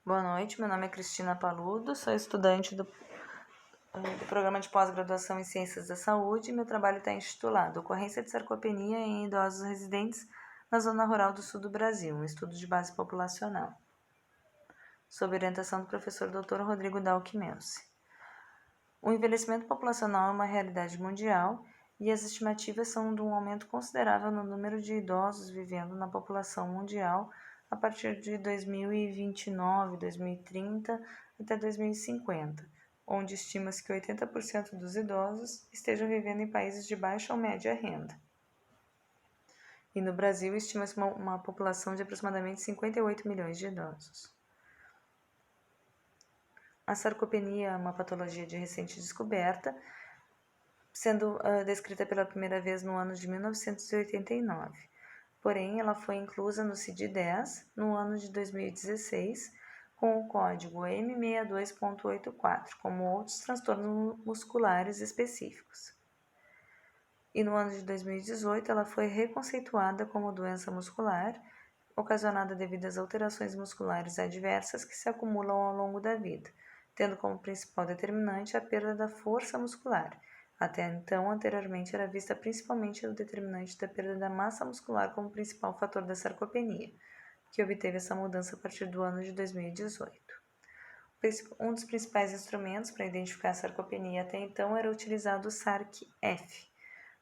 Boa noite, meu nome é Cristina Paludo, sou estudante do Programa de Pós-Graduação em Ciências da Saúde e meu trabalho está intitulado Ocorrência de Sarcopenia em Idosos Residentes na Zona Rural do Sul do Brasil, um estudo de base populacional, sob orientação do professor Dr. Rodrigo Dalquimelce. O envelhecimento populacional é uma realidade mundial e as estimativas são de um aumento considerável no número de idosos vivendo na população mundial a partir de 2029, 2030 até 2050, onde estima-se que 80% dos idosos estejam vivendo em países de baixa ou média renda. E no Brasil, estima-se uma população de aproximadamente 58 milhões de idosos. A sarcopenia é uma patologia de recente descoberta, sendo descrita pela primeira vez no ano de 1989. Porém, ela foi inclusa no CID-10 no ano de 2016, com o código M62.84, como outros transtornos musculares específicos. E no ano de 2018, ela foi reconceituada como doença muscular, ocasionada devido às alterações musculares adversas que se acumulam ao longo da vida, tendo como principal determinante a perda da força muscular. Até então, anteriormente, era vista principalmente o determinante da perda da massa muscular como principal fator da sarcopenia, que obteve essa mudança a partir do ano de 2018. Um dos principais instrumentos para identificar a sarcopenia até então era utilizado o SARC-F.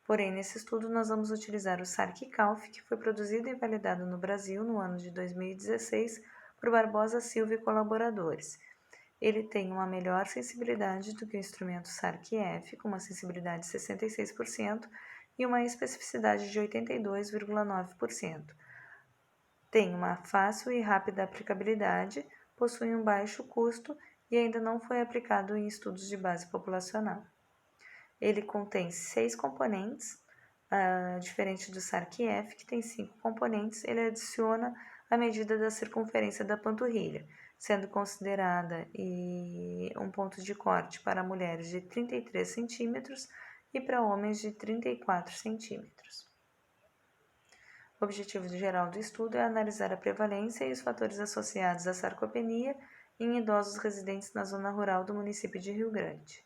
Porém, nesse estudo, nós vamos utilizar o SARC-CALF, que foi produzido e validado no Brasil no ano de 2016 por Barbosa Silva e colaboradores. Ele tem uma melhor sensibilidade do que o instrumento SARC-F, com uma sensibilidade de 66% e uma especificidade de 82,9%. Tem uma fácil e rápida aplicabilidade, possui um baixo custo e ainda não foi aplicado em estudos de base populacional. Ele contém 6 componentes, diferente do SARC-F, que tem 5 componentes. Ele adiciona a medida da circunferência da panturrilha, sendo considerada um ponto de corte para mulheres de 33 centímetros e para homens de 34 centímetros. O objetivo geral do estudo é analisar a prevalência e os fatores associados à sarcopenia em idosos residentes na zona rural do município de Rio Grande.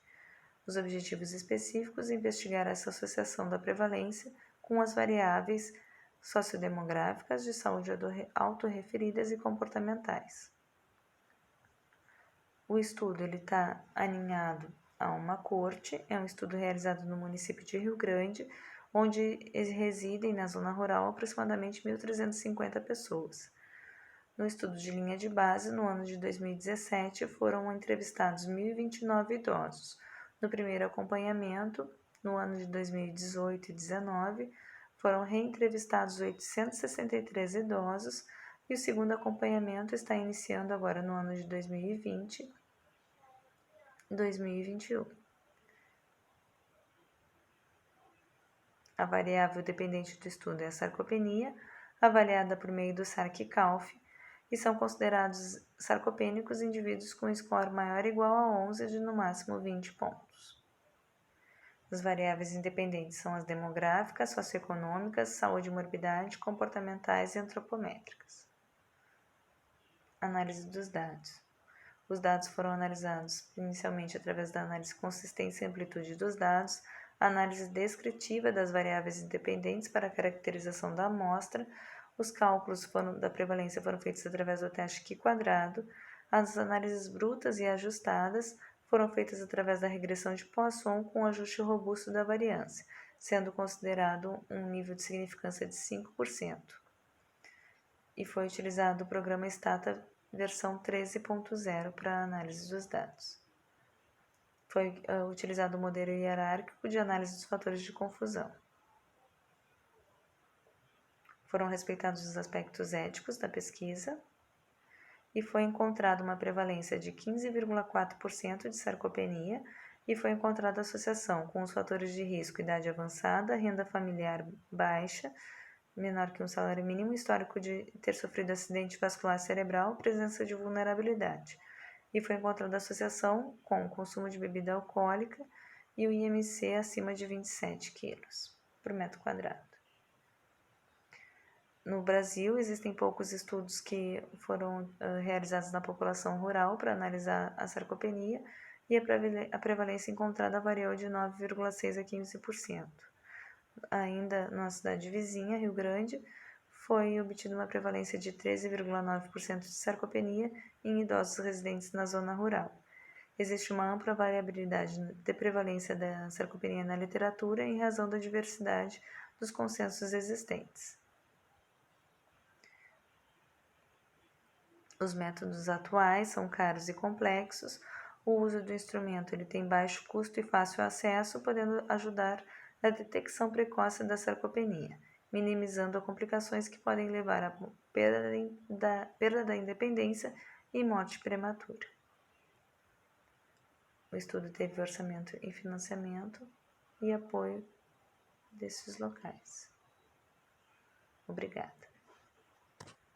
Os objetivos específicos investigar essa associação da prevalência com as variáveis sociodemográficas, de saúde autorreferidas e comportamentais. O estudo está alinhado a uma corte, é um estudo realizado no município de Rio Grande, onde residem na zona rural aproximadamente 1.350 pessoas. No estudo de linha de base, no ano de 2017, foram entrevistados 1.029 idosos. No primeiro acompanhamento, no ano de 2018 e 2019, foram reentrevistados 863 idosos e o segundo acompanhamento está iniciando agora no ano de 2020 e 2021. A variável dependente do estudo é a sarcopenia, avaliada por meio do SARC-CALF, e são considerados sarcopênicos indivíduos com score maior ou igual a 11 de no máximo 20 pontos. As variáveis independentes são as demográficas, socioeconômicas, saúde e morbidade, comportamentais e antropométricas. Análise dos dados. Os dados foram analisados inicialmente através da análise consistência e amplitude dos dados, análise descritiva das variáveis independentes para a caracterização da amostra. Os cálculos da prevalência foram feitos através do teste Q-quadrado. As análises brutas e ajustadas foram feitas através da regressão de Poisson com ajuste robusto da variância, sendo considerado um nível de significância de 5%. E foi utilizado o programa Stata versão 13.0 para a análise dos dados. Foi utilizado o modelo hierárquico de análise dos fatores de confusão. Foram respeitados os aspectos éticos da pesquisa e foi encontrada uma prevalência de 15,4% de sarcopenia e foi encontrada associação com os fatores de risco idade avançada, renda familiar baixa, menor que um salário mínimo, histórico de ter sofrido acidente vascular cerebral, presença de vulnerabilidade. E foi encontrada associação com o consumo de bebida alcoólica e o IMC acima de 27 kg por metro quadrado. No Brasil, existem poucos estudos que foram realizados na população rural para analisar a sarcopenia e a prevalência encontrada variou de 9,6% a 15%. Ainda na cidade vizinha, Rio Grande, foi obtida uma prevalência de 13,9% de sarcopenia em idosos residentes na zona rural. Existe uma ampla variabilidade de prevalência da sarcopenia na literatura em razão da diversidade dos consensos existentes. Os métodos atuais são caros e complexos. O uso do instrumento ele tem baixo custo e fácil acesso, podendo ajudar na detecção precoce da sarcopenia, minimizando as complicações que podem levar à perda da independência e morte prematura. O estudo teve orçamento e financiamento e apoio desses locais. Obrigada.